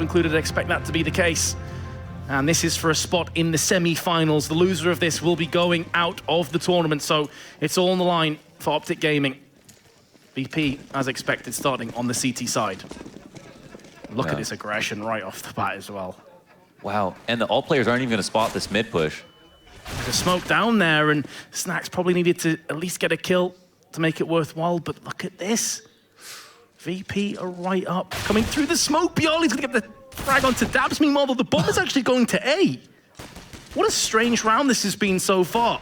included, expect that to be the case. And this is for a spot in the semi-finals. The loser of this will be going out of the tournament, so it's all on the line for Optic Gaming. VP, as expected, starting on the CT side. Look at this aggression right off the bat as well. Wow, and the alt players aren't even going to spot this mid push. There's a smoke down there, and Snax probably needed to at least get a kill to make it worthwhile, but look at this. VP are right up, coming through the smoke. Biali's going to get the frag onto Dabs. Meanwhile, the bomb is actually going to A. What a strange round this has been so far.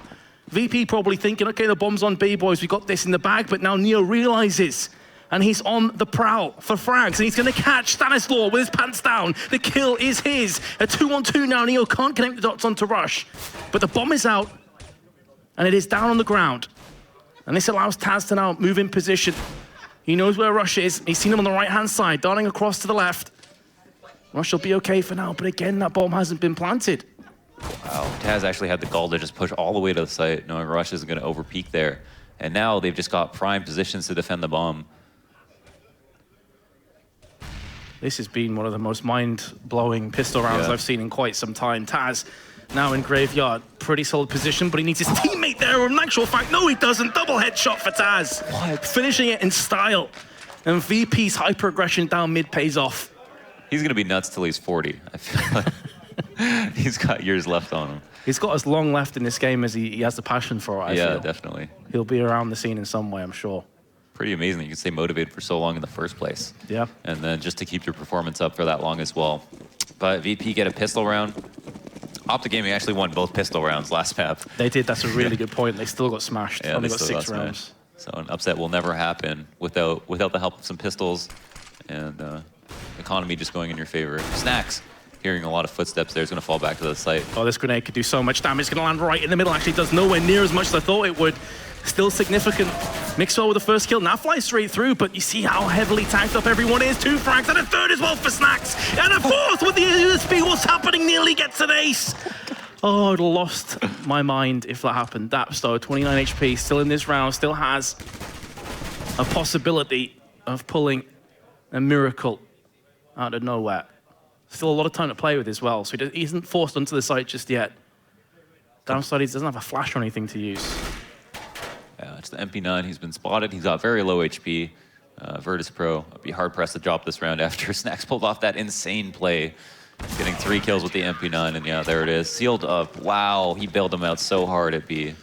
VP probably thinking, okay, the bomb's on B, boys, we got this in the bag, but now Neo realizes, and he's on the prowl for frags, and he's going to catch Stanislaw with his pants down. The kill is his. A 2-on-2 now. Neo can't connect the dots onto Rush, but the bomb is out, and it is down on the ground. And this allows Taz to now move in position. He knows where Rush is. He's seen him on the right-hand side, darting across to the left. Rush will be okay for now, but again, that bomb hasn't been planted. Wow, Taz actually had the gall to just push all the way to the site, knowing Rush isn't going to overpeak there. And now they've just got prime positions to defend the bomb. This has been one of the most mind-blowing pistol rounds I've seen in quite some time. Taz now in graveyard, pretty solid position, but he needs his teammate there. In actual fact, no, he doesn't. Double headshot for Taz. What? Finishing it in style. And VP's hyper-aggression down mid pays off. He's going to be nuts till he's 40. I feel like he's got years left on him. He's got as long left in this game as he has the passion for it, I feel. Definitely. He'll be around the scene in some way, I'm sure. Pretty amazing that you can stay motivated for so long in the first place. Yeah. And then just to keep your performance up for that long as well. But VP get a pistol round. Optic Gaming actually won both pistol rounds last map. They did, that's a really good point. They still got smashed. Yeah, only got 6 rounds. So an upset will never happen without the help of some pistols and economy just going in your favor. Snax, hearing a lot of footsteps there, is going to fall back to the site. Oh, this grenade could do so much damage. It's going to land right in the middle. Actually does nowhere near as much as I thought it would. Still significant. Mixwell with the first kill. Now flies straight through, but you see how heavily tanked up everyone is. 2 frags and a 3rd as well for Snax. And a 4th with the USP. What's happening? Nearly gets an ace. Oh, I'd have lost my mind if that happened. Daps, though, 29 HP, still in this round, still has a possibility of pulling a miracle out of nowhere. Still a lot of time to play with as well, so he isn't forced onto the site just yet. Downside, he doesn't have a flash or anything to use. Yeah, it's the MP9. He's been spotted. He's got very low HP. Virtus.Pro would be hard-pressed to drop this round after Snax pulled off that insane play. Getting 3 kills with the MP9, and yeah, there it is. Sealed up. Wow, he bailed him out so hard at B.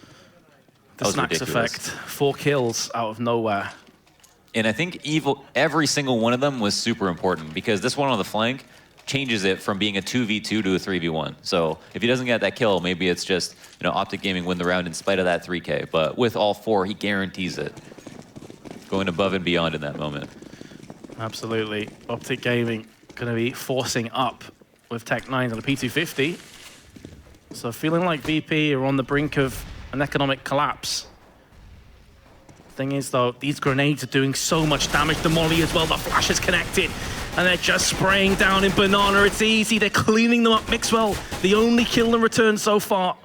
The Snax effect. 4 kills out of nowhere. And I think every single one of them was super important, because this one on the flank changes it from being a 2v2 to a 3v1. So if he doesn't get that kill, maybe it's just, you know, Optic Gaming win the round in spite of that 3K. But with all 4, he guarantees it. Going above and beyond in that moment. Absolutely. Optic Gaming going to be forcing up with Tech 9 on a P250. So feeling like VP are on the brink of an economic collapse. Thing is, though, these grenades are doing so much damage. The molly as well, the flash is connected. And they're just spraying down in Banana. It's easy, they're cleaning them up. Mixwell, the only kill in return so far.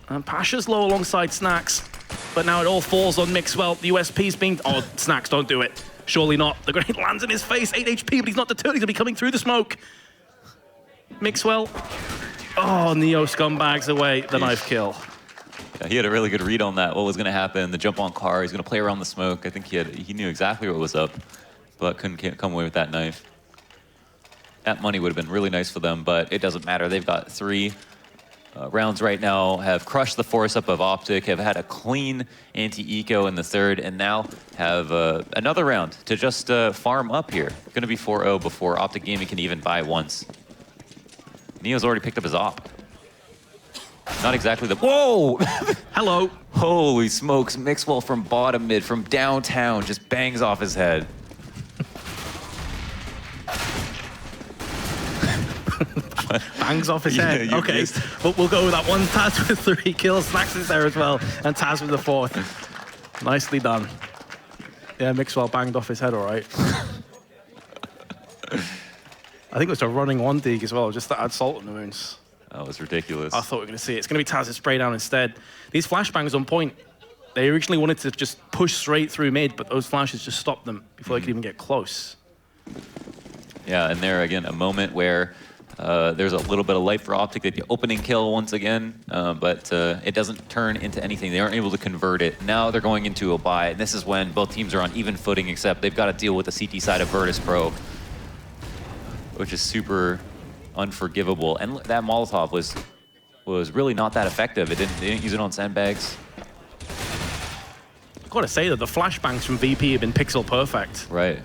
And Pasha's low alongside Snax. But now it all falls on Mixwell. The USP's being... Oh, Snax, don't do it. Surely not. The grenade lands in his face. 8 HP, but he's not deterred. He's going to be coming through the smoke. Mixwell. Oh, Neo scumbags away the knife kill. Yeah, he had a really good read on that. What was going to happen? The jump on car. He's going to play around the smoke. I think he knew exactly what was up, but couldn't come away with that knife. That money would have been really nice for them, but it doesn't matter. They've got 3 rounds right now, have crushed the force up of Optic, have had a clean anti-eco in the 3rd, and now have another round to just farm up here. Going to be 4-0 before Optic Gaming can even buy once. Neo's already picked up his op. Not exactly the... Whoa! Hello. Holy smokes. Mixwell from bottom mid, from downtown, just bangs off his head. Bangs off his head. Okay, we'll go with that one. Taz with 3 kills. Snax is there as well. And Taz with the 4th. Nicely done. Yeah, Mixwell banged off his head, all right. I think it was a running 1 dig as well, just to add salt on the wounds. That was ridiculous. I thought we were going to see it. It's going to be Taz's spray down instead. These flashbangs on point. They originally wanted to just push straight through mid, but those flashes just stopped them before they could even get close. Yeah, and there again, a moment where there's a little bit of light for Optic. They get the opening kill once again, but it doesn't turn into anything. They aren't able to convert it. Now they're going into a bye, and this is when both teams are on even footing, except they've got to deal with the CT side of Virtus.Pro, which is super unforgivable. And that Molotov was really not that effective. They didn't use it on sandbags. I've got to say that the flashbangs from VP have been pixel perfect. Right.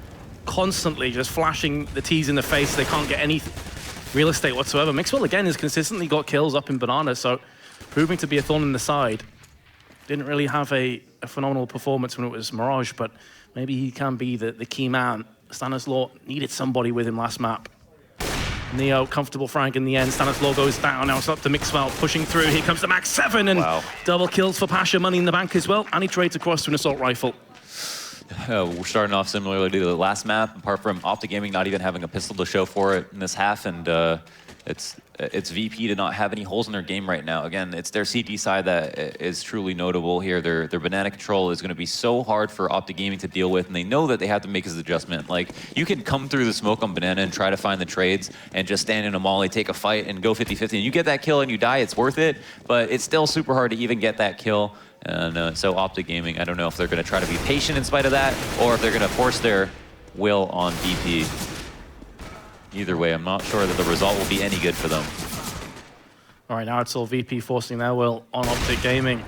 Constantly just flashing the T's in the face. They can't get any real estate whatsoever. Mixwell, again, has consistently got kills up in Banana, so proving to be a thorn in the side. Didn't really have a phenomenal performance when it was Mirage, but maybe he can be the key man. Stanislaw needed somebody with him last map. Neo, comfortable frag in the end. Stanislaw goes down. Now it's up to Mixwell, pushing through. Here comes the Max 7, and double kills for Pasha. Money in the bank as well. And he trades across to an assault rifle. We're starting off similarly to the last map, apart from Optic Gaming not even having a pistol to show for it in this half, and it's VP to not have any holes in their game right now. Again, it's their CT side that is truly notable here. Their banana control is going to be so hard for Optic Gaming to deal with, and they know that they have to make this adjustment. Like, you can come through the smoke on banana and try to find the trades and just stand in a molly, take a fight, and go 50-50, and you get that kill and you die, it's worth it, but it's still super hard to even get that kill. And so Optic Gaming, I don't know if they're going to try to be patient in spite of that, or if they're going to force their will on VP. Either way, I'm not sure that the result will be any good for them. All right, now it's all VP forcing their will on Optic Gaming.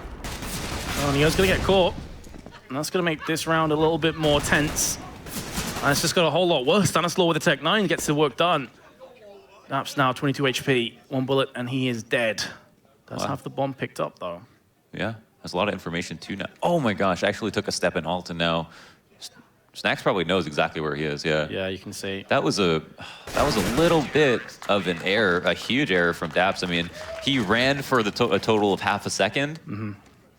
Oh, Neo's going to get caught, and that's going to make this round a little bit more tense. And it's just got a whole lot worse. Stanislaw with the Tech 9 gets the work done. Naps now 22 HP, 1 bullet, and he is dead. Does have the bomb picked up, though. Yeah. There's a lot of information too now. Oh my gosh, I actually took a step in alt, and now Snacks probably knows exactly where he is. Yeah. Yeah, you can see. That was a little bit of an error, a huge error from Daps. I mean, he ran for a total of half a second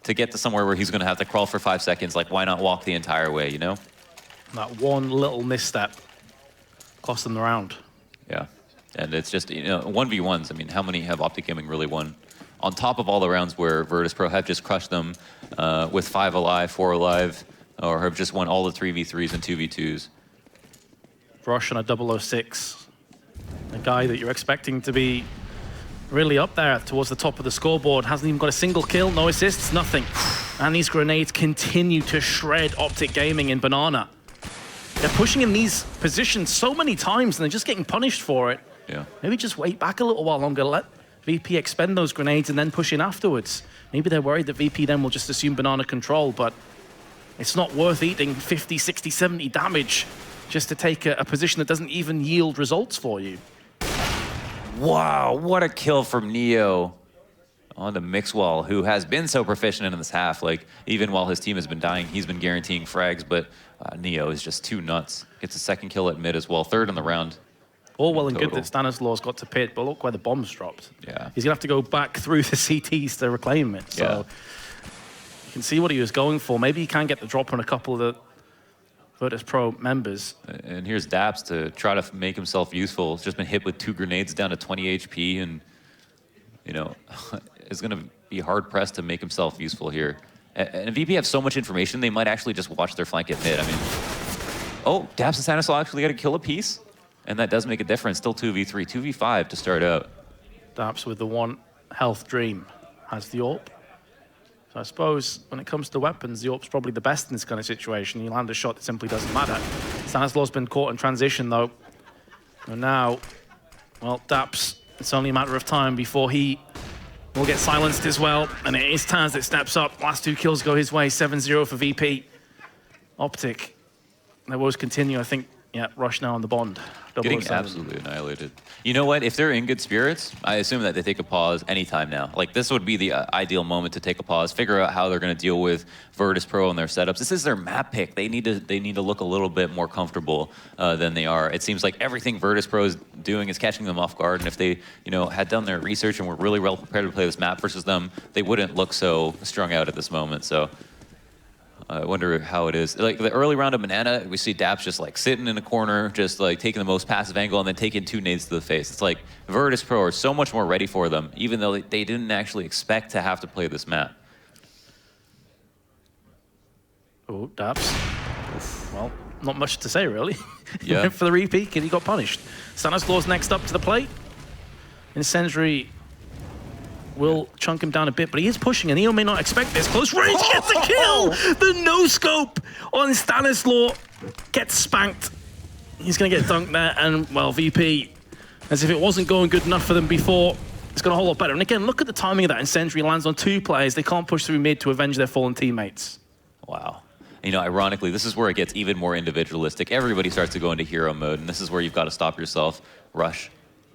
to get to somewhere where he's going to have to crawl for 5 seconds. Like, why not walk the entire way? You know? That one little misstep cost them the round. Yeah, and it's just 1v1s. I mean, how many have Optic Gaming really won? On top of all the rounds where Virtus.Pro have just crushed them with 5 alive, 4 alive, or have just won all the 3v3s and 2v2s. Rush on a 006. A guy that you're expecting to be really up there towards the top of the scoreboard. Hasn't even got a single kill, no assists, nothing. And these grenades continue to shred Optic Gaming in Banana. They're pushing in these positions so many times and they're just getting punished for it. Yeah. Maybe just wait back a little while longer, let VP expend those grenades and then push in afterwards. Maybe they're worried that VP then will just assume banana control, but it's not worth eating 50, 60, 70 damage just to take a position that doesn't even yield results for you. Wow, what a kill from Neo on the Mixwell, who has been so proficient in this half. Like, even while his team has been dying, he's been guaranteeing frags, but Neo is just too nuts. Gets a second kill at mid as well, 3rd in the round. All well and good that Stanislaw's got to pit, but look where the bomb's dropped. Yeah. He's going to have to go back through the CTs to reclaim it. So you can see what he was going for. Maybe he can get the drop on a couple of the Virtus.Pro members. And here's Daps to try to make himself useful. He's just been hit with 2 grenades down to 20 HP, and, is going to be hard-pressed to make himself useful here. And VP have so much information, they might actually just watch their flank at mid. I mean, oh, Daps and Stanislaw actually got a kill apiece. And that does make a difference. Still 2v3, 2v5 to start out. Daps with the 1 health dream has the AWP. So I suppose when it comes to weapons, the AWP's probably the best in this kind of situation. You land a shot that simply doesn't matter. Stanislaw's been caught in transition though. And now, well, Daps, it's only a matter of time before he will get silenced as well. And it is Taz that steps up. Last 2 kills go his way, 7-0 for VP. Optic, their woes continue, I think. Yeah, Rush now on the Bond. Getting absolutely annihilated. You know what? If they're in good spirits, I assume that they take a pause anytime now. Like, this would be the ideal moment to take a pause, figure out how they're going to deal with Virtus.Pro and their setups. This is their map pick. They need to look a little bit more comfortable than they are. It seems like everything Virtus.Pro is doing is catching them off guard. And if they, had done their research and were really well prepared to play this map versus them, they wouldn't look so strung out at this moment. So I wonder how it is. Like, the early round of Banana, we see Daps just like sitting in a corner, just like taking the most passive angle and then taking 2 nades to the face. It's like Virtus.Pro are so much more ready for them, even though they didn't actually expect to have to play this map. Oh, Daps. Well, not much to say, really. He Yeah. went for the repeat, and he got punished. Stanislaus next up to the plate. Incendiary will chunk him down a bit, but he is pushing, and Neo may not expect this. Close range, he gets a kill! The no-scope on Stanislaus gets spanked. He's going to get dunked there, and, well, VP, as if it wasn't going good enough for them before, it's going a whole lot better. And again, look at the timing of that. Incendiary lands on 2 players. They can't push through mid to avenge their fallen teammates. Wow. You know, ironically, this is where it gets even more individualistic. Everybody starts to go into hero mode, and this is where you've got to stop yourself. Rush,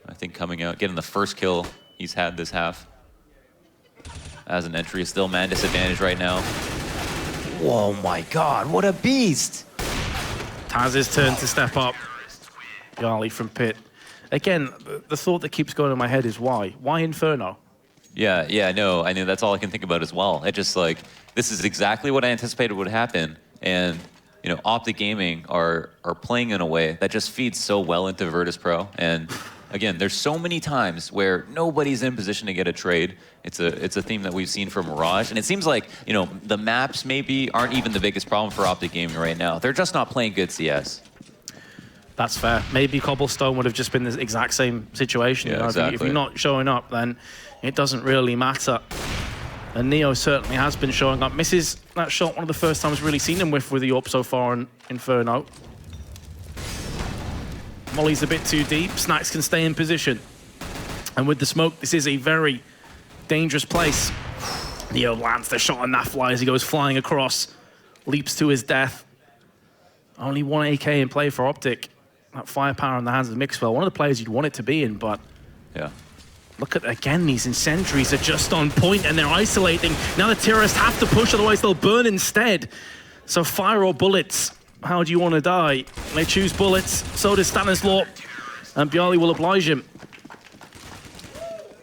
I think, coming out, getting the first kill he's had this half. As an entry, is still man disadvantage right now. Whoa, my God, what a beast! Taz's turn to step up. Gali from pit. Again, the thought that keeps going in my head is why? Why Inferno? Yeah, no, I mean, that's all I can think about as well. It just like, this is exactly what I anticipated would happen. And, you know, Optic Gaming are playing in a way that just feeds so well into Virtus.Pro. And again, there's so many times where nobody's in position to get a trade. It's a theme that we've seen from Mirage. And it seems like, you know, the maps maybe aren't even the biggest problem for Optic Gaming right now. They're just not playing good CS. That's fair. Maybe Cobblestone would have just been the exact same situation. Yeah, you know? exactly. If you're not showing up, then it doesn't really matter. And Neo certainly has been showing up. Misses that shot, one of the first times we've really seen him with the AWP so far in Inferno. Molly's a bit too deep. Snacks can stay in position. And with the smoke, this is a very dangerous place. Neo lands the shot on that fly as he goes flying across. Leaps to his death. Only 1 AK in play for Optic. That firepower in the hands of Mixwell. One of the players you'd want it to be in, but Yeah. look at, again, these incendiaries are just on point and they're isolating. Now the terrorists have to push, otherwise they'll burn instead. So fire or bullets. How do you want to die? They choose bullets. So does Stanislaus. And Bjarly will oblige him.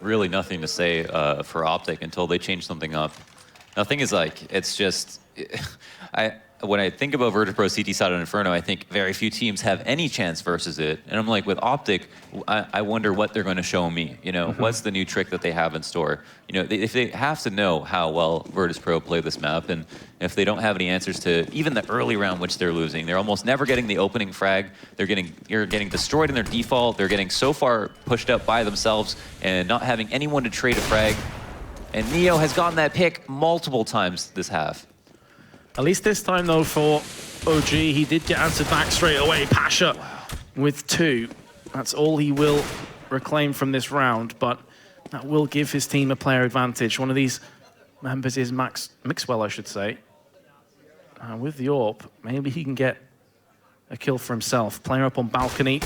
Really nothing to say for Optic until they change something up. Now, the thing is, like, it's just... when I think about Virtus.Pro CT side on Inferno, I think very few teams have any chance versus it. And I'm like, with Optic, I wonder what they're going to show me. You know, what's the new trick that they have in store? You know, if they have to know how well Virtus.Pro play this map, and if they don't have any answers to even the early round which they're losing, they're almost never getting the opening frag. You're getting destroyed in their default. They're getting so far pushed up by themselves and not having anyone to trade a frag. And Neo has gotten that pick multiple times this half. At least this time, though, for OG, he did get answered back straight away. Pasha with 2. That's all he will reclaim from this round, but that will give his team a player advantage. One of these members is Mixwell, I should say. With the AWP, maybe he can get a kill for himself. Player up on balcony.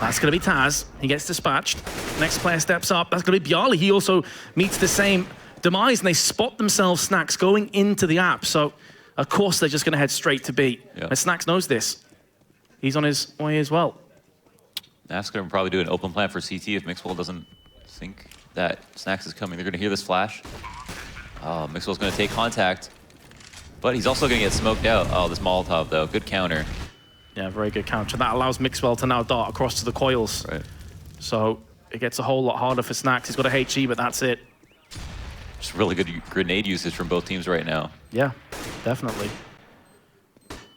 That's going to be Taz. He gets dispatched. Next player steps up. That's going to be Bjarly. He also meets the same demise, and they spot themselves, Snacks, going into the app. So, of course, they're just going to head straight to B. Yeah. And Snacks knows this. He's on his way as well. That's going to probably do an open plan for CT if Mixwell doesn't think that Snacks is coming. They're going to hear this flash. Oh, Mixwell's going to take contact. But he's also going to get smoked out. Oh, this Molotov, though. Good counter. Yeah, very good counter. That allows Mixwell to now dart across to the coils. Right. So it gets a whole lot harder for Snacks. He's got a HE, but that's it. Just really good grenade usage from both teams right now. Yeah, definitely.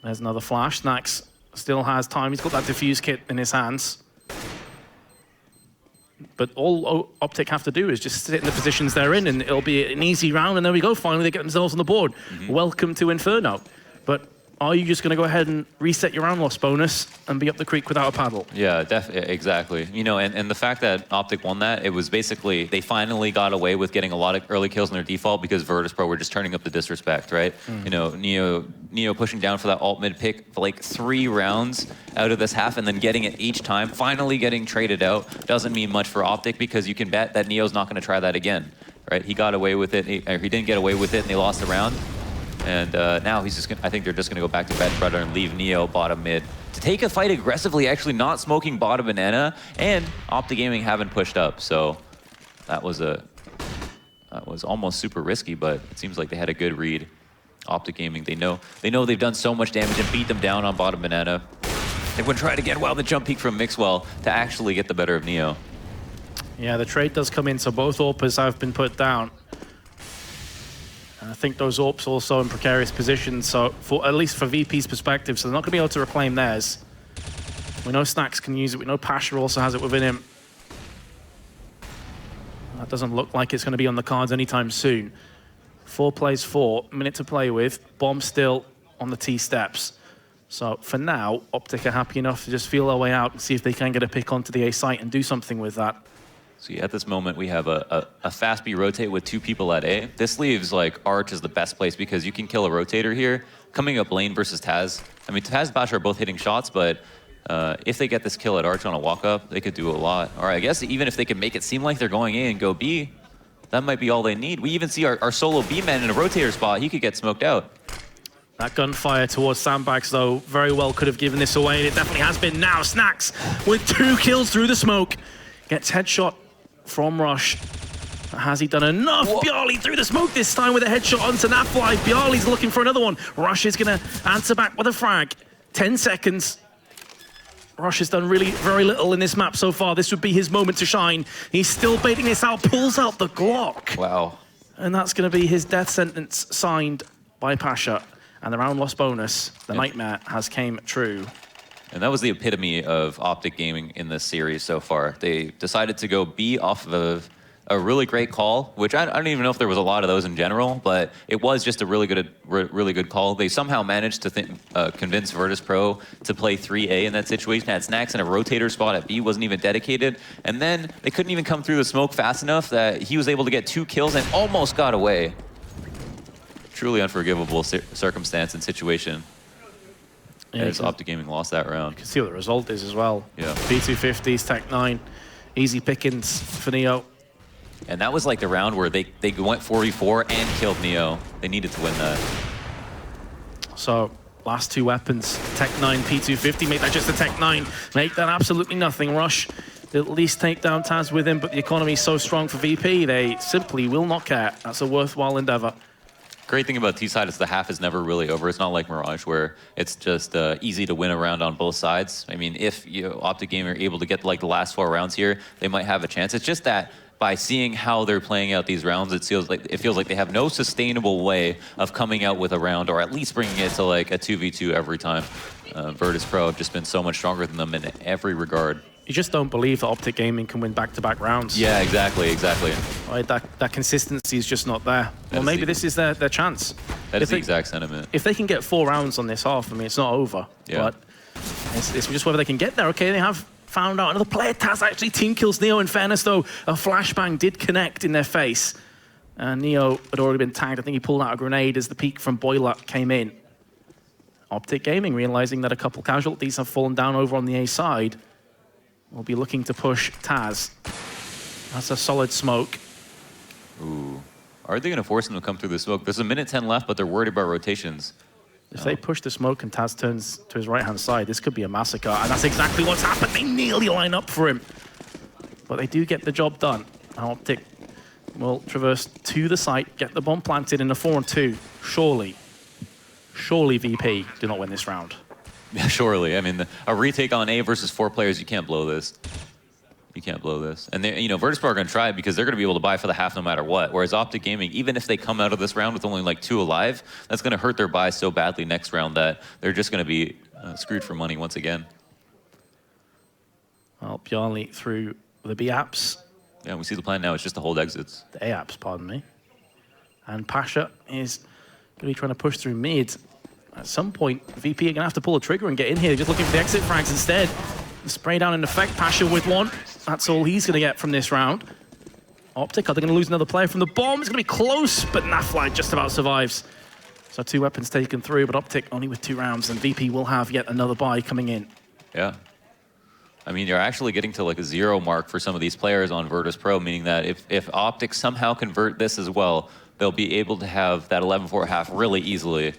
There's another flash. Snacks still has time. He's got that defuse kit in his hands. But all Optic have to do is just sit in the positions they're in, and it'll be an easy round, and there we go. Finally, they get themselves on the board. Welcome to Inferno. But are you just going to go ahead and reset your round loss bonus and be up the creek without a paddle? Yeah, exactly. You know, and the fact that Optic won that, it was basically, they finally got away with getting a lot of early kills in their default because Virtus.Pro were just turning up the disrespect, right? You know, Neo pushing down for that alt mid pick for like 3 rounds out of this half and then getting it each time, finally getting traded out, doesn't mean much for Optic because you can bet that Neo's not going to try that again, right? He got away with it, or he didn't get away with it and they lost the round. And now he's just I think they're just going to go back to bed brother and leave Neo bottom mid to take a fight aggressively, actually not smoking bottom banana, and Optic Gaming haven't pushed up. So that was almost super risky, but it seems like they had a good read. Optic Gaming, they know they've done so much damage and beat them down on bottom banana. They would try to get the jump peek from Mixwell to actually get the better of Neo. Yeah, the trade does come in, so both AWPers have been put down. And I think those AWPs also in precarious positions, so for at least for VP's perspective, so they're not going to be able to reclaim theirs. We know Snacks can use it. We know Pasha also has it within him. That doesn't look like it's going to be on the cards anytime soon. 4 plays 4, minute to play with. Bomb still on the T steps. So for now, Optic are happy enough to just feel their way out and see if they can get a pick onto the A site and do something with that. So yeah, at this moment, we have a fast B rotate with 2 people at A. This leaves like Arch as the best place because you can kill a rotator here. Coming up lane versus Taz. I mean, Taz and Basha are both hitting shots, but if they get this kill at Arch on a walk-up, they could do a lot. Or I guess even if they could make it seem like they're going A and go B, that might be all they need. We even see our solo B-man in a rotator spot. He could get smoked out. That gunfire towards Sandbags, though, very well could have given this away, and it definitely has been now. Snacks with 2 kills through the smoke. Gets headshot from Rush. Has he done enough? Bjarly through the smoke this time with a headshot onto Nafly. Bjarly's looking for another one. Rush is going to answer back with a frag. 10 seconds. Rush has done really very little in this map so far. This would be his moment to shine. He's still baiting this out, pulls out the Glock. Wow. And that's going to be his death sentence signed by Pasha. And the round loss bonus, the nightmare, has came true. And that was the epitome of Optic gaming in this series so far. They decided to go B off of a really great call, which I don't even know if there was a lot of those in general, but it was just a really good call. They somehow managed to convince Virtus.Pro to play 3A in that situation. Had Snacks in a rotator spot at B, wasn't even dedicated. And then they couldn't even come through the smoke fast enough that he was able to get 2 kills and almost got away. Truly unforgivable circumstance and situation. Yeah, as Optic Gaming lost that round. You can see what the result is as well. Yeah. B250s, Tech 9, easy pickings for Neo. And that was like the round where they went 4v4 and killed Neo. They needed to win that. So, last 2 weapons, Tech 9, P250, make that just a Tech 9. Make that absolutely nothing. Rush, at least take down Taz with him, but the economy is so strong for VP, they simply will not care. That's a worthwhile endeavor. Great thing about T-side is the half is never really over. It's not like Mirage where it's just easy to win a round on both sides. I mean, if Optic Gaming are able to get like the last 4 rounds here, they might have a chance. It's just that by seeing how they're playing out these rounds, it feels like they have no sustainable way of coming out with a round or at least bringing it to like a 2v2 every time. Virtus.Pro have just been so much stronger than them in every regard. You just don't believe that Optic Gaming can win back-to-back rounds. Yeah, exactly. Right, that consistency is just not there. Well, maybe this is their chance. That is the exact sentiment. If they can get 4 rounds on this half, I mean, it's not over. Yeah. But it's just whether they can get there. Okay, they have found out another player. Taz actually team kills Neo. In fairness, though, a flashbang did connect in their face. And Neo had already been tagged. I think he pulled out a grenade as the peek from Boiler came in. Optic Gaming, realizing that a couple casualties have fallen down over on the A side, will be looking to push Taz. That's a solid smoke. Ooh. Are they going to force him to come through the smoke? There's a minute 10 left, but they're worried about rotations. If they push the smoke and Taz turns to his right-hand side, this could be a massacre. And that's exactly what's happened. They nearly line up for him. But they do get the job done. Optic will traverse to the site, get the bomb planted in a 4-on-2. Surely VP do not win this round. Yeah, surely. I mean, a retake on A versus 4 players, you can't blow this. You can't blow this. And Virtus.Pro are going to try it because they're going to be able to buy for the half no matter what. Whereas Optic Gaming, even if they come out of this round with only like 2 alive, that's going to hurt their buy so badly next round that they're just going to be screwed for money once again. Well, Bjarly through the B apps. Yeah, we see the plan now. It's just to hold exits. The A apps, pardon me. And Pasha is going to be trying to push through mid. At some point, VP are going to have to pull a trigger and get in here. They're just looking for the exit frags instead. Spray down in effect, Pasha with 1. That's all he's going to get from this round. Optic, are they going to lose another player from the bomb? It's going to be close, but Nafly just about survives. So 2 weapons taken through, but Optic only with 2 rounds, and VP will have yet another buy coming in. Yeah. I mean, you're actually getting to like a 0 mark for some of these players on Virtus.Pro, meaning that if Optic somehow convert this as well, they'll be able to have that 11-4 half really easily.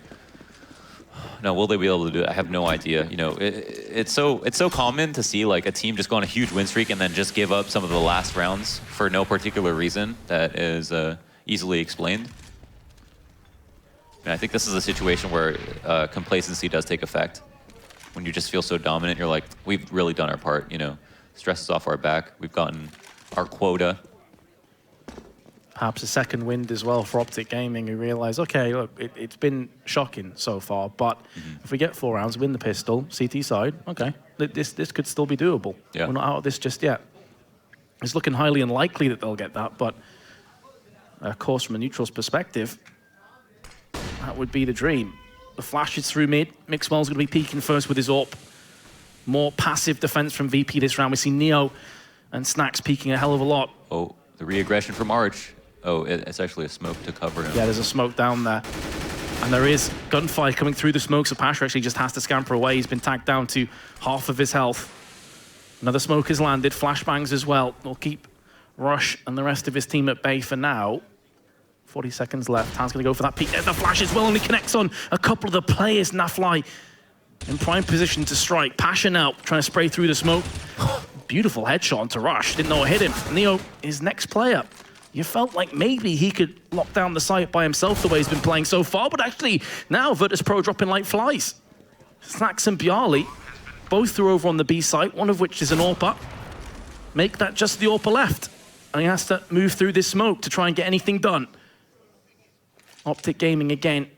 Now, will they be able to do it? I have no idea. It's so common to see like a team just go on a huge win streak and then just give up some of the last rounds for no particular reason that is easily explained. And I think this is a situation where complacency does take effect. When you just feel so dominant, you're like, we've really done our part. Stress is off our back. We've gotten our quota. perhaps a second wind as well for Optic Gaming, who realize, okay, look, it's been shocking so far, but if we get 4 rounds, win the pistol, CT side, okay, this could still be doable. Yeah. We're not out of this just yet. It's looking highly unlikely that they'll get that, but of course, from a neutral's perspective, that would be the dream. The flash is through mid. Mixwell's going to be peeking first with his AWP. More passive defense from VP this round. We see Neo and Snacks peeking a hell of a lot. Oh, the re-aggression from Arch. Oh, it's actually a smoke to cover him. Yeah, there's a smoke down there. And there is gunfire coming through the smoke, so Pasha actually just has to scamper away. He's been tagged down to half of his health. Another smoke has landed, flashbangs as well. We'll keep Rush and the rest of his team at bay for now. 40 seconds left. Tan's going to go for that peek. There's the flash as well, and he connects on a couple of the players. Nafly in prime position to strike. Pasha now trying to spray through the smoke. Beautiful headshot onto Rush. Didn't know it hit him. Neo is next player. You felt like maybe he could lock down the site by himself the way he's been playing so far, but actually now Virtus.Pro dropping like flies. Snacks and Bjarly both threw over on the B site, one of which is an AWP. Make that just the AWP left. And he has to move through this smoke to try and get anything done. Optic Gaming again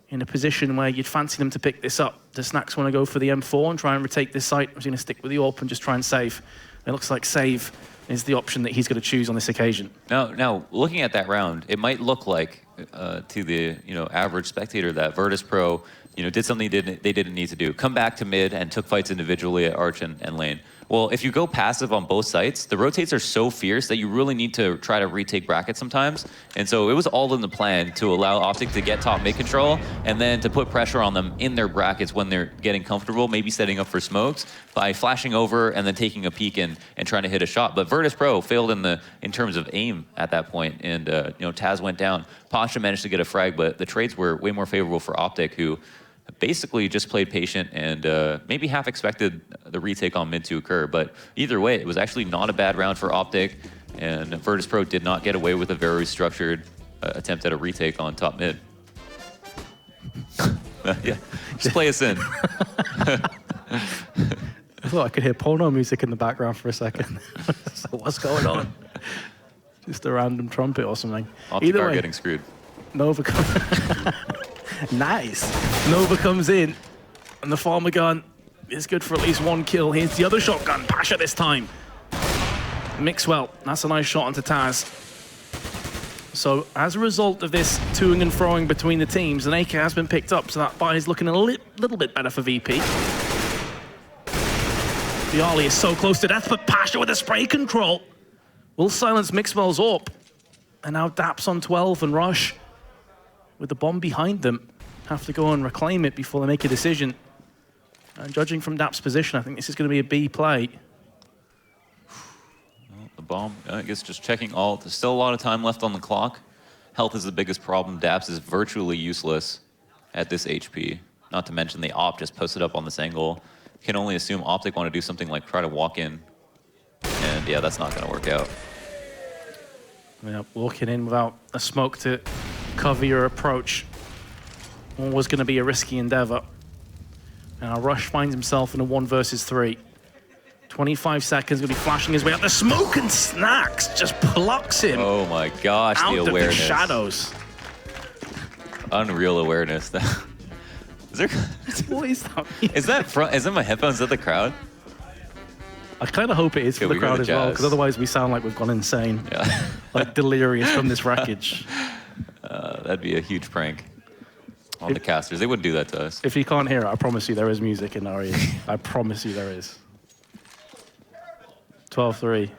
in a position where you'd fancy them to pick this up. Does Snacks want to go for the M4 and try and retake this site? Or is he going to stick with the AWP and just try and save? It looks like save is the option that he's going to choose on this occasion. Now, looking at that round, it might look like to the average spectator that Virtus.Pro did something they didn't need to do. Come back to mid and took fights individually at Arch and Lane. Well, if you go passive on both sites, the rotates are so fierce that you really need to try to retake brackets sometimes. And so it was all in the plan to allow Optic to get top mid control and then to put pressure on them in their brackets when they're getting comfortable, maybe setting up for smokes by flashing over and then taking a peek and trying to hit a shot. But Virtus.Pro failed in terms of aim at that point, and Taz went down. Pasha managed to get a frag, but the trades were way more favorable for Optic, who basically just played patient and maybe half expected the retake on mid to occur. But either way, it was actually not a bad round for Optic, and Virtus.Pro did not get away with a very structured attempt at a retake on top mid. Yeah, just play us in. I thought I could hear porno music in the background for a second. So what's going on? Just a random trumpet or something. Optic are getting screwed. Nova Nice. Nova comes in, and the farmer gun is good for at least 1 kill. Here's the other shotgun. Pasha this time. Mixwell, that's a nice shot onto Taz. So as a result of this toing and froing between the teams, an AK has been picked up, so that buy is looking a little bit better for VP. Bjarly is so close to death, but Pasha with a spray control will silence Mixwell's AWP. And now Daps on 12 and Rush, with the bomb behind them, have to go and reclaim it before they make a decision. And judging from Dap's position, I think this is going to be a B play. Well, the bomb, I guess just checking all. There's still a lot of time left on the clock. Health is the biggest problem. Daps is virtually useless at this HP. Not to mention the AWP just posted up on this angle. Can only assume Optic want to do something like try to walk in. And yeah, that's not going to work out. Yeah, walking in without a smoke to cover your approach was going to be a risky endeavor. Now Rush finds himself in a 1 versus 3. 25 seconds, going to be flashing his way out. The smoke and Snacks just plucks him. Oh my gosh, out the of awareness. the shadows. Unreal awareness. Is there? What is that? Is that my headphones? Is that the crowd? I kind of hope it is for the crowd as well, because otherwise we sound like we've gone insane. Yeah. Like delirious from this wreckage. That'd be a huge prank on the casters. They wouldn't do that to us. If you can't hear it, I promise you there is music in our ears. I promise you there is. 12-3.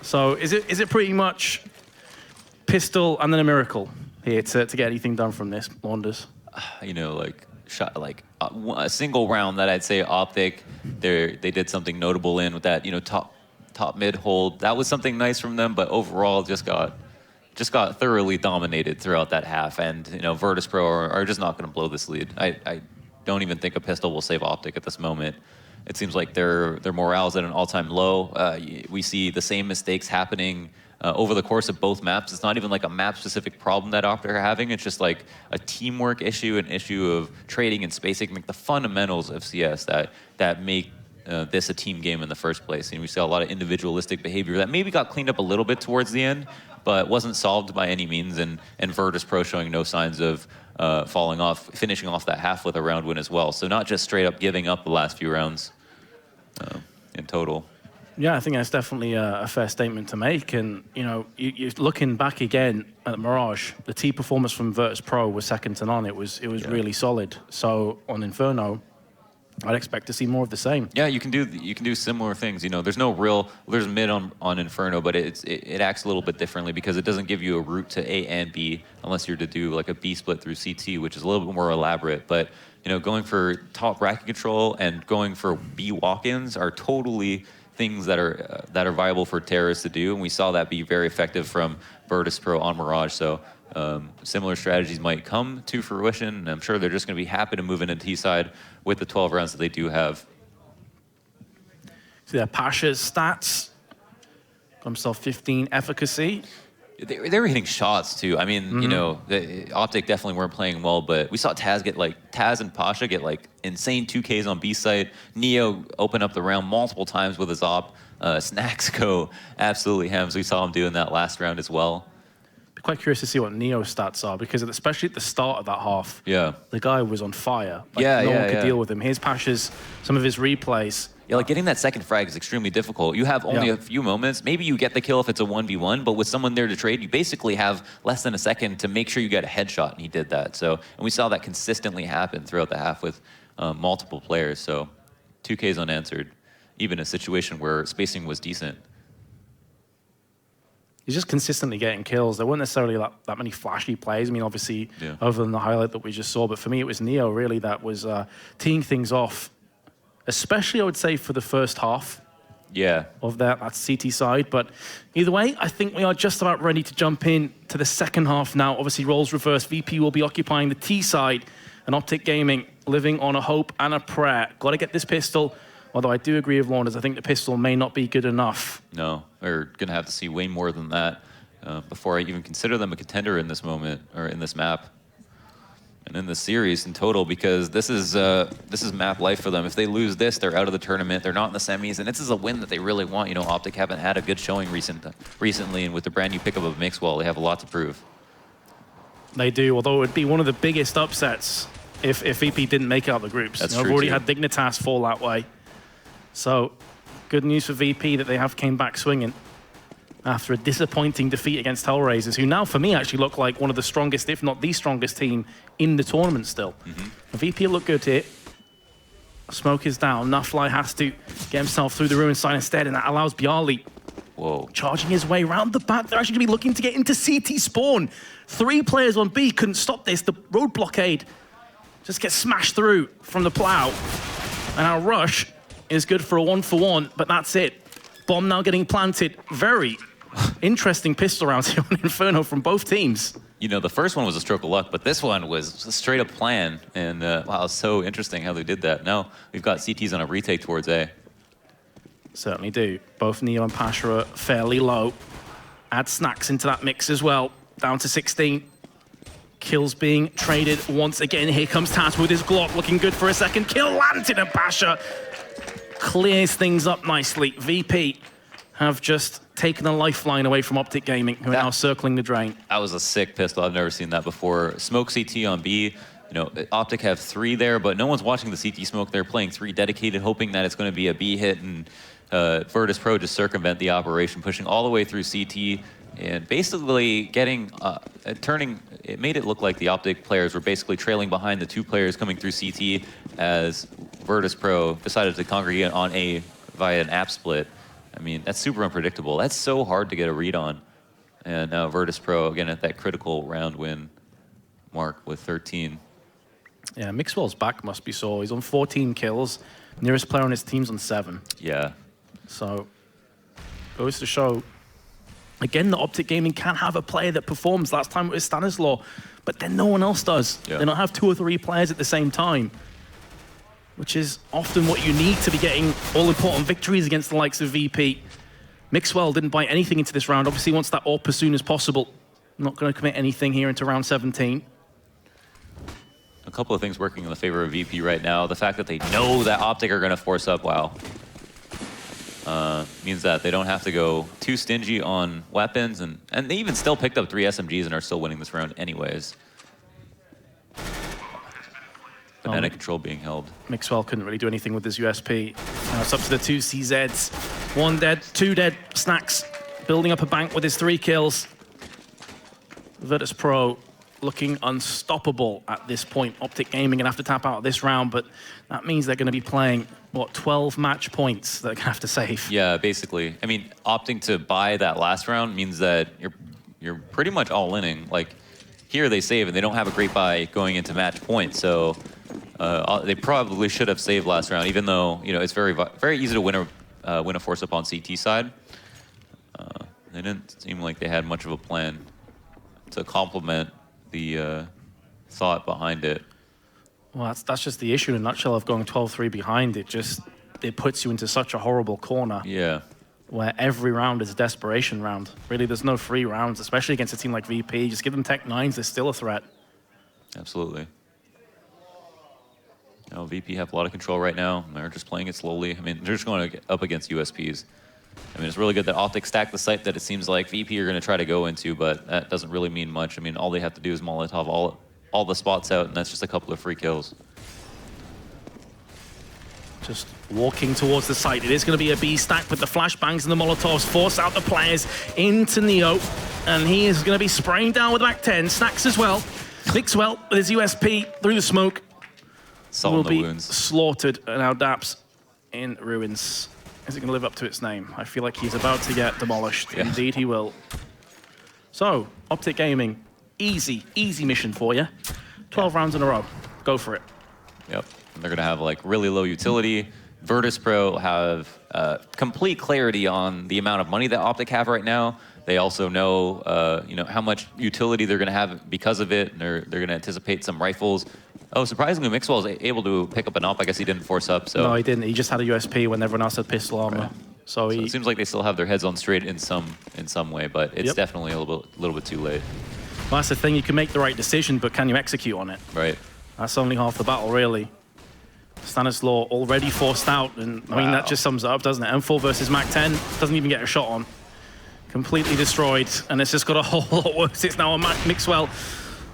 So is it pretty much pistol and then a miracle here to get anything done from this, Wanders? A single round that I'd say Optic, they did something notable in with that, top mid hold. That was something nice from them, but overall just got thoroughly dominated throughout that half. And Virtus.Pro are just not going to blow this lead. I don't even think a pistol will save Optic at this moment. It seems like their morale's at an all-time low. We see the same mistakes happening over the course of both maps. It's not even like a map-specific problem that Optic are having. It's just like a teamwork issue, an issue of trading and spacing, like the fundamentals of CS that make this a team game in the first place. And we saw a lot of individualistic behavior that maybe got cleaned up a little bit towards the end, but wasn't solved by any means. And Virtus.Pro showing no signs of falling off, finishing off that half with a round win as well. So not just straight up giving up the last few rounds in total. Yeah, I think that's definitely a fair statement to make. And, you know, you're looking back again at Mirage, the T performance from Virtus.Pro was second to none. It was really solid. So on Inferno, I'd expect to see more of the same. Yeah, you can do similar things. You know, there's mid on Inferno, but it acts a little bit differently because it doesn't give you a route to A and B unless you're to do like a B split through CT, which is a little bit more elaborate. But, you know, going for top bracket control and going for B walk-ins are totally things that are viable for terrorists to do, and we saw that be very effective from Virtus.Pro on Mirage. So similar strategies might come to fruition, and I'm sure they're just going to be happy to move into T-side with the 12 rounds that they do have. So Pasha's stats, got himself 15 efficacy. They were hitting shots too. I mean, you know, the Optic definitely weren't playing well, but we saw Taz and Pasha get like insane 2Ks on B site. Neo open up the round multiple times with his op. Snacks go absolutely ham. So we saw him doing that last round as well. Be quite curious to see what Neo's stats are, because especially at the start of that half, the guy was on fire. Like, no one could deal with him. Here's Pasha's, some of his replays. Yeah, like getting that second frag is extremely difficult. You have only a few moments. Maybe you get the kill if it's a 1v1, but with someone there to trade, you basically have less than a second to make sure you get a headshot, and he did that. So, and we saw that consistently happen throughout the half with multiple players. So 2Ks unanswered, even in a situation where spacing was decent. He's just consistently getting kills. There weren't necessarily that many flashy plays. I mean, obviously, other than the highlight that we just saw. But for me, it was Neo, really, that was teeing things off. Especially, I would say, for the first half of that CT side. But either way, I think we are just about ready to jump in to the second half now. Obviously, roles reversed. VP will be occupying the T side, and Optic Gaming living on a hope and a prayer. Got to get this pistol. Although I do agree with Launders, I think the pistol may not be good enough. No, we're going to have to see way more than that before I even consider them a contender in this moment, or in this map. And in the series in total, because this is map life for them. If they lose this, they're out of the tournament. They're not in the semis, and this is a win that they really want. You know, Optic haven't had a good showing recently, and with the brand new pickup of Mixwell, they have a lot to prove. They do, although it would be one of the biggest upsets if VP didn't make it out of the groups. That's true. I've already had Dignitas fall that way. So, good news for VP that they have came back swinging after a disappointing defeat against Hellraisers, who now, for me, actually look like one of the strongest, if not the strongest team in the tournament still. VP look good here. Smoke is down. Nuffly has to get himself through the ruin side instead, and that allows Bjarly charging his way around the back. They're actually going to be looking to get into CT spawn. 3 players on B couldn't stop this. The road blockade just gets smashed through from the plow. And our rush is good for a 1-for-1, but that's it. Bomb now getting planted. Very interesting pistol rounds here on Inferno from both teams. You know, the first one was a stroke of luck, but this one was a straight up plan. And wow, it's so interesting how they did that. Now we've got CTs on a retake towards A. Certainly do. Both Neo and Pasha are fairly low. Add Snacks into that mix as well. Down to 16. Kills being traded once again. Here comes Taz with his Glock, looking good for a second kill. Landed, and Pasha clears things up nicely. VP have just taken a lifeline away from Optic Gaming, who are now circling the drain. That was a sick pistol. I've never seen that before. Smoke CT on B. You know, Optic have 3 there, but no one's watching the CT smoke. They're playing 3 dedicated, hoping that it's going to be a B hit, and Virtus.Pro just circumvent the operation, pushing all the way through CT, and basically getting, it made it look like the Optic players were basically trailing behind the 2 players coming through CT as Virtus.Pro decided to congregate on A via an app split. I mean, that's super unpredictable. That's so hard to get a read on. And now Virtus.Pro, again, at that critical round win mark with 13. Yeah, Mixwell's back must be sore. He's on 14 kills. Nearest player on his team's on 7. Yeah. So, goes to show, again, that Optic Gaming can have a player that performs. Last time it was Stanislaw, but then no one else does. Yeah. They don't have 2 or 3 players at the same time, which is often what you need to be getting all-important victories against the likes of VP. Mixwell didn't bite anything into this round. Obviously wants that AWP as soon as possible. Not going to commit anything here into round 17. a couple of things working in the favor of VP right now. The fact that they know that Optic are going to force up, wow, means that they don't have to go too stingy on weapons, and they even still picked up 3 SMGs and are still winning this round anyways. Banana control being held. Mixwell couldn't really do anything with his USP. Now it's up to the 2 CZs. 1 dead, 2 dead. Snacks building up a bank with his 3 kills. Virtus.Pro looking unstoppable at this point. Optic Gaming gonna have to tap out this round, but that means they're gonna be playing, what, 12 match points they're gonna have to save. Yeah, basically. I mean, opting to buy that last round means that you're pretty much all inning. Like, here they save and they don't have a great buy going into match point, so they probably should have saved last round, even though, you know, it's very easy to win a force up on CT side. They didn't seem like they had much of a plan to complement the thought behind it. Well, that's just the issue in a nutshell of going 12-3 behind. It puts you into such a horrible corner. Yeah. Where every round is a desperation round. Really, there's no free rounds, especially against a team like VP. Just give them Tech 9s, they're still a threat. Absolutely. Now, VP have a lot of control right now. They're just playing it slowly. I mean, they're just going up against USPs. I mean, it's really good that Optic stacked the site that it seems like VP are going to try to go into, but that doesn't really mean much. I mean, all they have to do is Molotov all the spots out, and that's just a couple of free kills. Just walking towards the site. It is going to be a B stack, but the flashbangs and the Molotovs force out the players into Neo, and he is going to be spraying down with Mac 10. Snacks as well. Mixwell with his USP through the smoke. Will be wounds. Slaughtered, and now Daps in ruins. Is it going to live up to its name? I feel like he's about to get demolished. Yeah. Indeed he will. So, Optic Gaming, easy mission for you. 12 rounds in a row. Go for it. Yep. And they're going to have like really low utility. Virtus.Pro have complete clarity on the amount of money that Optic have right now. They also know, you know, how much utility they're going to have because of it. And they're going to anticipate some rifles. Oh, surprisingly, Mixwell was able to pick up an op. I guess he didn't force up. So no, he didn't. He just had a USP when everyone else had pistol armor. Right. So it seems like they still have their heads on straight in some way, but it's definitely a little bit too late. Well, that's the thing. You can make the right decision, but can you execute on it? Right. That's only half the battle, really. Stanislaw already forced out, and I mean, that just sums it up, doesn't it? M4 versus Mac 10, doesn't even get a shot on. Completely destroyed, and it's just got a whole lot worse. It's now a Mixwell.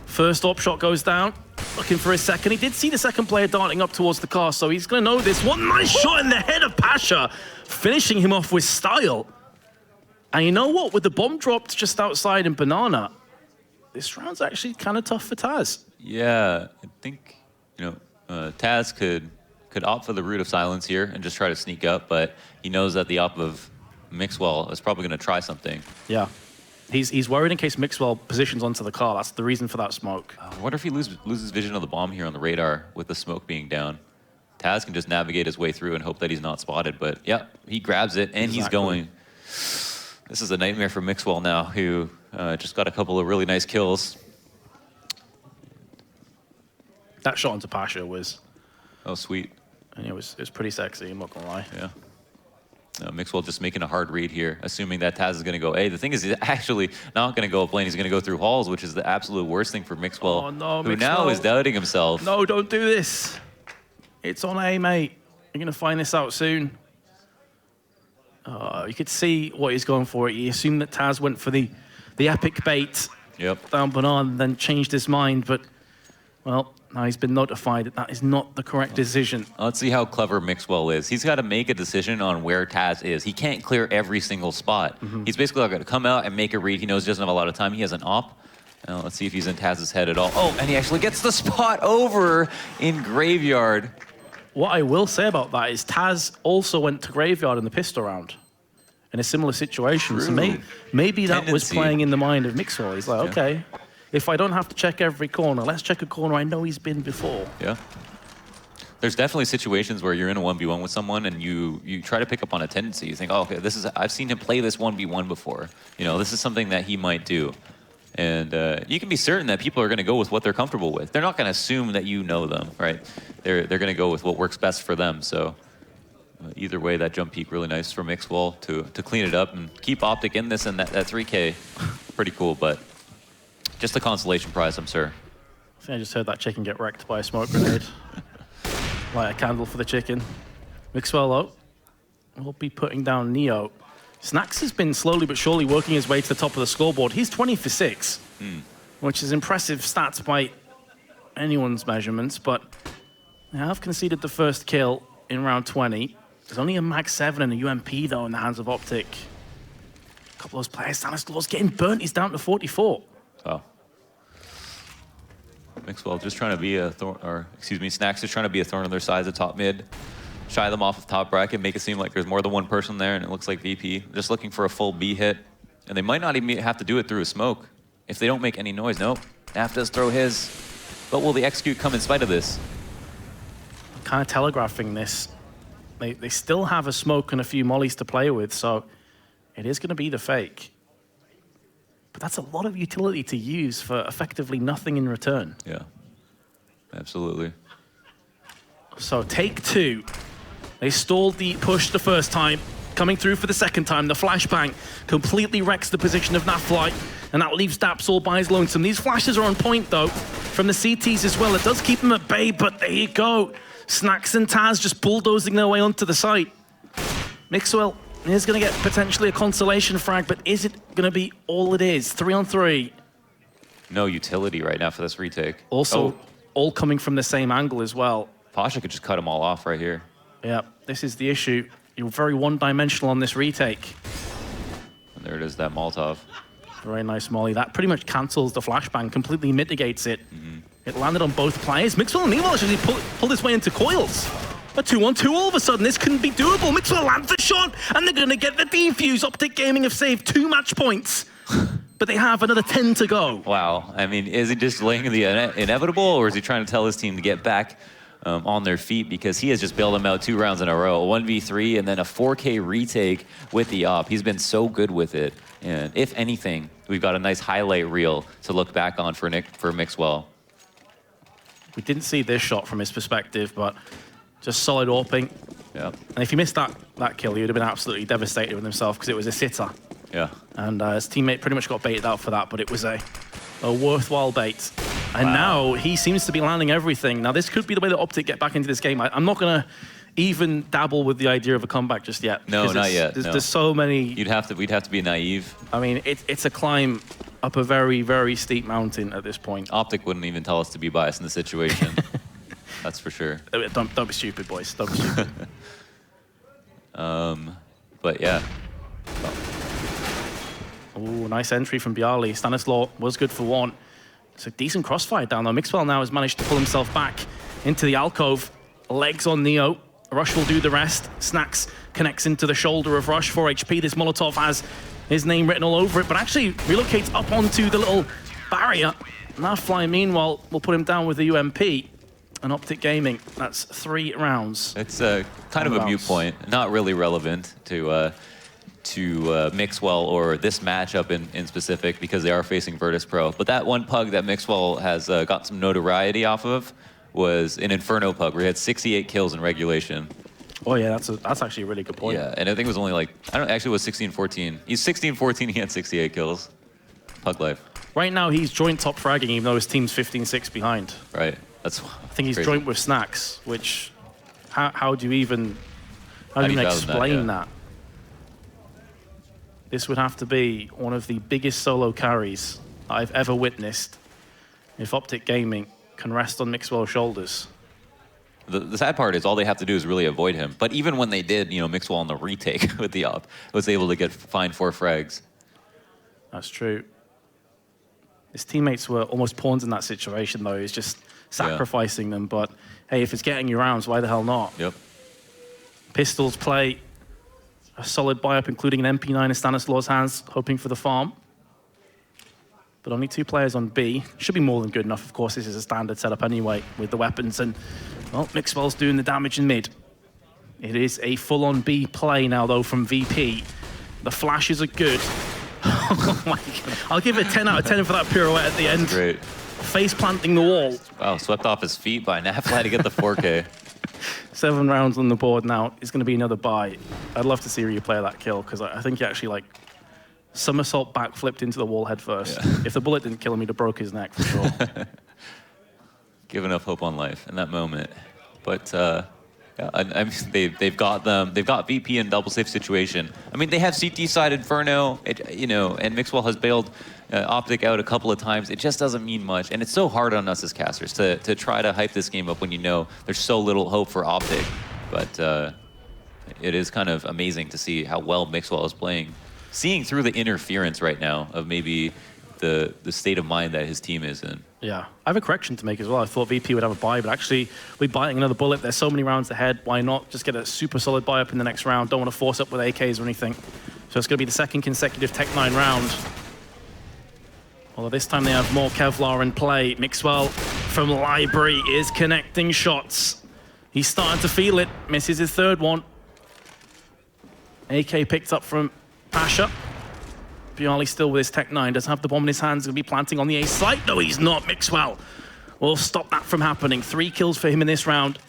First op shot goes down, looking for his second. He did see the second player darting up towards the car, so he's going to know this. One nice shot in the head of Pasha, finishing him off with style. And you know what? With the bomb dropped just outside in Banana, this round's actually kind of tough for Taz. Yeah, I think, you know, Taz could opt for the route of silence here and just try to sneak up, but he knows that the op of Mixwell is probably going to try something. Yeah. He's worried in case Mixwell positions onto the car. That's the reason for that smoke. I wonder if he loses vision of the bomb here on the radar with the smoke being down. Taz can just navigate his way through and hope that he's not spotted, but yeah, he grabs it and he's going. This is a nightmare for Mixwell now, who just got a couple of really nice kills. That shot onto Pasha was... Oh, sweet. And it was pretty sexy, I'm not gonna lie. Yeah. No, Mixwell just making a hard read here, assuming that Taz is going to go A. The thing is, he's actually not going to go up lane. He's going to go through halls, which is the absolute worst thing for Mixwell, oh, no, who now is doubting himself. No, don't do this. It's on A, mate. You're going to find this out soon. You could see what he's going for. He assumed that Taz went for the epic bait down Banana, and then changed his mind, but, well, now he's been notified that that is not the correct decision. Let's see how clever Mixwell is. He's got to make a decision on where Taz is. He can't clear every single spot. He's basically got to come out and make a read. He knows he doesn't have a lot of time. He has an op. Now, let's see if he's in Taz's head at all. Oh, and he actually gets the spot over in Graveyard. What I will say about that is Taz also went to Graveyard in the pistol round in a similar situation. True. So maybe that was playing in the mind of Mixwell. He's like, okay, if I don't have to check every corner, let's check a corner I know he's been before. Yeah. There's definitely situations where you're in a 1v1 with someone and you try to pick up on a tendency. You think, oh, okay, I've seen him play this 1v1 before. You know, this is something that he might do. And you can be certain that people are going to go with what they're comfortable with. They're not going to assume that you know them, right? They're going to go with what works best for them. So either way, that jump peak really nice for Mixwell to clean it up and keep Optic in this, and that 3K, pretty cool. But just a consolation prize, I'm sure. I think I just heard that chicken get wrecked by a smoke grenade. Light a candle for the chicken. Mixwell, though, will be putting down Neo. Snacks has been slowly but surely working his way to the top of the scoreboard. He's 20 for 6, which is impressive stats by anyone's measurements, but they have conceded the first kill in round 20. There's only a Mag 7 and a UMP, though, in the hands of Optic. A couple of those players, Stanislaus getting burnt. He's down to 44. Oh. Mixwell just trying to be a thorn, or excuse me, Snacks is trying to be a thorn on their side of top mid. Shy them off of top bracket, make it seem like there's more than one person there, and it looks like VP. Just looking for a full B hit. And they might not even have to do it through a smoke. If they don't make any noise, nope. Naf does throw his. But will the execute come in spite of this? Kind of telegraphing this. They still have a smoke and a few mollies to play with, so it is going to be the fake. But that's a lot of utility to use for effectively nothing in return. Yeah, absolutely. So take 2. They stalled the push the first time. Coming through for the second time, the flashbang completely wrecks the position of Naflight, and that leaves Daps all by his lonesome. These flashes are on point, though, from the CTs as well. It does keep them at bay, but there you go. Snacks and Taz just bulldozing their way onto the site. Mixwell is going to get potentially a consolation frag, but is it going to be all it is? 3 on 3. No utility right now for this retake. Also, all coming from the same angle as well. Pasha could just cut them all off right here. Yeah, this is the issue. You're very one-dimensional on this retake. And there it is, that Molotov. Very nice molly. That pretty much cancels the flashbang, completely mitigates it. It landed on both players. Mixwell and Nemo actually pulled his way into coils. A 2-on-2 all of a sudden. This couldn't be doable. Mixwell lands a shot, and they're going to get the defuse. Optic Gaming have saved 2 match points, but they have another 10 to go. Wow. I mean, is he just laying the inevitable, or is he trying to tell his team to get back on their feet? Because he has just bailed them out 2 rounds in a row. A 1v3 and then a 4K retake with the op. He's been so good with it. And if anything, we've got a nice highlight reel to look back on for Mixwell. We didn't see this shot from his perspective, but just solid AWPing. Yeah. And if he missed that kill, he would have been absolutely devastated with himself because it was a sitter. Yeah. And his teammate pretty much got baited out for that, but it was a worthwhile bait. And now he seems to be landing everything. Now this could be the way that Optic get back into this game. I'm not going to even dabble with the idea of a comeback just yet. No, not yet. There's so many. We'd have to be naive. I mean, it's a climb up a very, very steep mountain at this point. Optic wouldn't even tell us to be biased in the situation. That's for sure. Don't be stupid, boys. Don't be stupid. But yeah. Oh, nice entry from Bialy. Stanislaw was good for 1. It's a decent crossfire down though. Mixwell now has managed to pull himself back into the alcove. Legs on Neo. Rush will do the rest. Snacks connects into the shoulder of Rush. 4 HP. This Molotov has his name written all over it, but actually relocates up onto the little barrier. Nafly, meanwhile, will put him down with the UMP. And Optic Gaming, that's 3 rounds. It's kind of a mute point. Not really relevant to Mixwell or this matchup in specific, because they are facing Virtus.Pro. But that one pug that Mixwell has got some notoriety off of was an Inferno pug, where he had 68 kills in regulation. Oh yeah, that's actually a really good point. Yeah, and I think it was only like, actually it was 16-14. He's 16-14, he had 68 kills. Pug life. Right now he's joint top fragging, even though his team's 15-6 behind. Right, that's I think he's crazy. joint with Snacks, which, how do you even explain that? This would have to be one of the biggest solo carries I've ever witnessed if Optic Gaming can rest on Mixwell's shoulders. The sad part is all they have to do is really avoid him. But even when they did, Mixwell on the retake with the op was able to find 4 frags. That's true. His teammates were almost pawns in that situation, though. He's just sacrificing them. But hey, if it's getting you rounds, why the hell not? Yep. Pistols play a solid buy-up, including an MP9 in Stanislaw's hands, hoping for the farm. But only 2 players on B. Should be more than good enough. Of course, this is a standard setup anyway with the weapons. And, well, Mixwell's doing the damage in mid. It is a full-on B play now, though, from VP. The flashes are good. Oh, my God. I'll give it 10 out of 10 for that pirouette at the end. Great. Face planting the wall. Wow, swept off his feet by Nafly to get the 4K. 7 rounds on the board now. It's going to be another buy. I'd love to see a replay of that kill, because I think he actually, somersault backflipped into the wall head first. Yeah. If the bullet didn't kill him, he'd have broke his neck for sure. giving up hope on life in that moment. But yeah, I mean, they've got VP in double safe situation. I mean, they have CT side Inferno, you know, and Mixwell has bailed Optic out a couple of times. It just doesn't mean much, and it's so hard on us as casters to try to hype this game up when you know there's so little hope for Optic. But it is kind of amazing to see how well Mixwell is playing, seeing through the interference right now of maybe the state of mind that his team is in. Yeah, I have a correction to make as well. I thought VP would have a buy, but actually we're biting another bullet. There's so many rounds ahead. Why not just get a super solid buy up in the next round? Don't want to force up with AKs or anything. So it's going to be the second consecutive Tech-9 round. Although this time they have more Kevlar in play. Mixwell from Library is connecting shots. He's starting to feel it. Misses his third one. AK picked up from Pasha. Bialy still with his Tech-9, doesn't have the bomb in his hands, gonna be planting on the A site. No, he's not. Mixwell will stop that from happening. 3 kills for him in this round.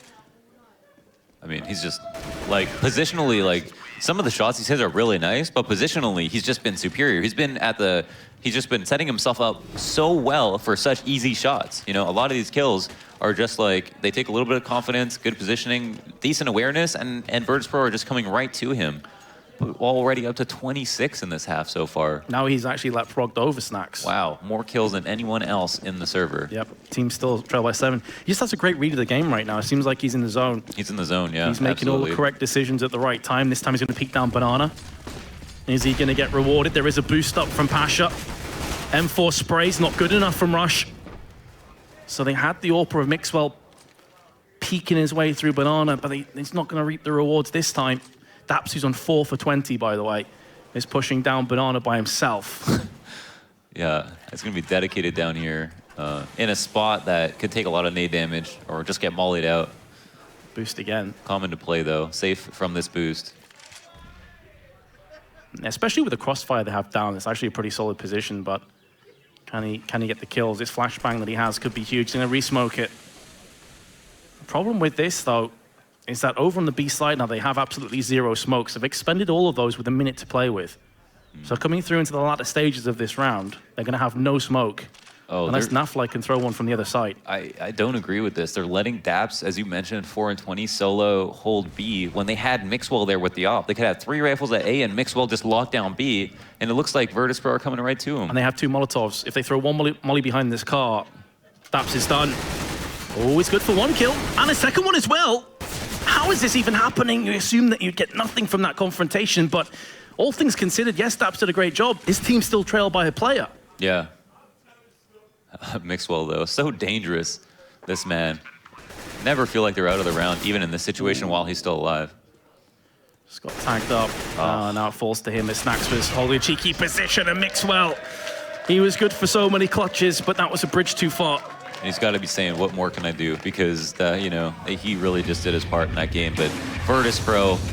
I mean, he's just, like, positionally, like, some of the shots he says are really nice, but positionally, he's just been superior. He's just been setting himself up so well for such easy shots. You know, a lot of these kills are just like, they take a little bit of confidence, good positioning, decent awareness, and Virtus.Pro are just coming right to him. Already up to 26 in this half so far. Now he's actually leapfrogged over Snacks. Wow, more kills than anyone else in the server. Yep, team still trail by 7. He just has a great read of the game right now. It seems like he's in the zone. He's in the zone, yeah. He's making all the correct decisions at the right time. This time he's going to peek down Banana. Is he going to get rewarded? There is a boost up from Pasha. M4 sprays, not good enough from Rush. So they had the AWPer of Mixwell peeking his way through Banana, but he's not going to reap the rewards this time. Daps, who's on 4 for 20, by the way, is pushing down Banana by himself. Yeah, it's going to be dedicated down here in a spot that could take a lot of nade damage or just get mollied out. Boost again. Common to play, though. Safe from this boost. Especially with the crossfire they have down, it's actually a pretty solid position, but can he get the kills? This flashbang that he has could be huge. He's going to re-smoke it. The problem with this, though, is that over on the B side now they have absolutely 0 smokes. They've expended all of those with a minute to play with. So coming through into the latter stages of this round, they're going to have no smoke. Unless Nafly can throw one from the other side. I don't agree with this. They're letting Daps, as you mentioned, 4 and 20 solo hold B when they had Mixwell there with the op. They could have 3 rifles at A and Mixwell just lock down B, and it looks like Virtus.Pro are coming right to him. And they have 2 Molotovs. If they throw 1 molly behind this car, Daps is done. Oh, it's good for 1 kill, and a second one as well. How is this even happening? You assume that you'd get nothing from that confrontation, but all things considered, yes, Daps did a great job. His team still trailed by a player. Yeah. Mixwell, though, so dangerous, this man. Never feel like they're out of the round, even in this situation while he's still alive. Just got tagged up. Now it falls to him as Snacks was holding a cheeky position, and Mixwell, he was good for so many clutches, but that was a bridge too far. And he's got to be saying, what more can I do? Because, you know, he really just did his part in that game. But Virtus.Pro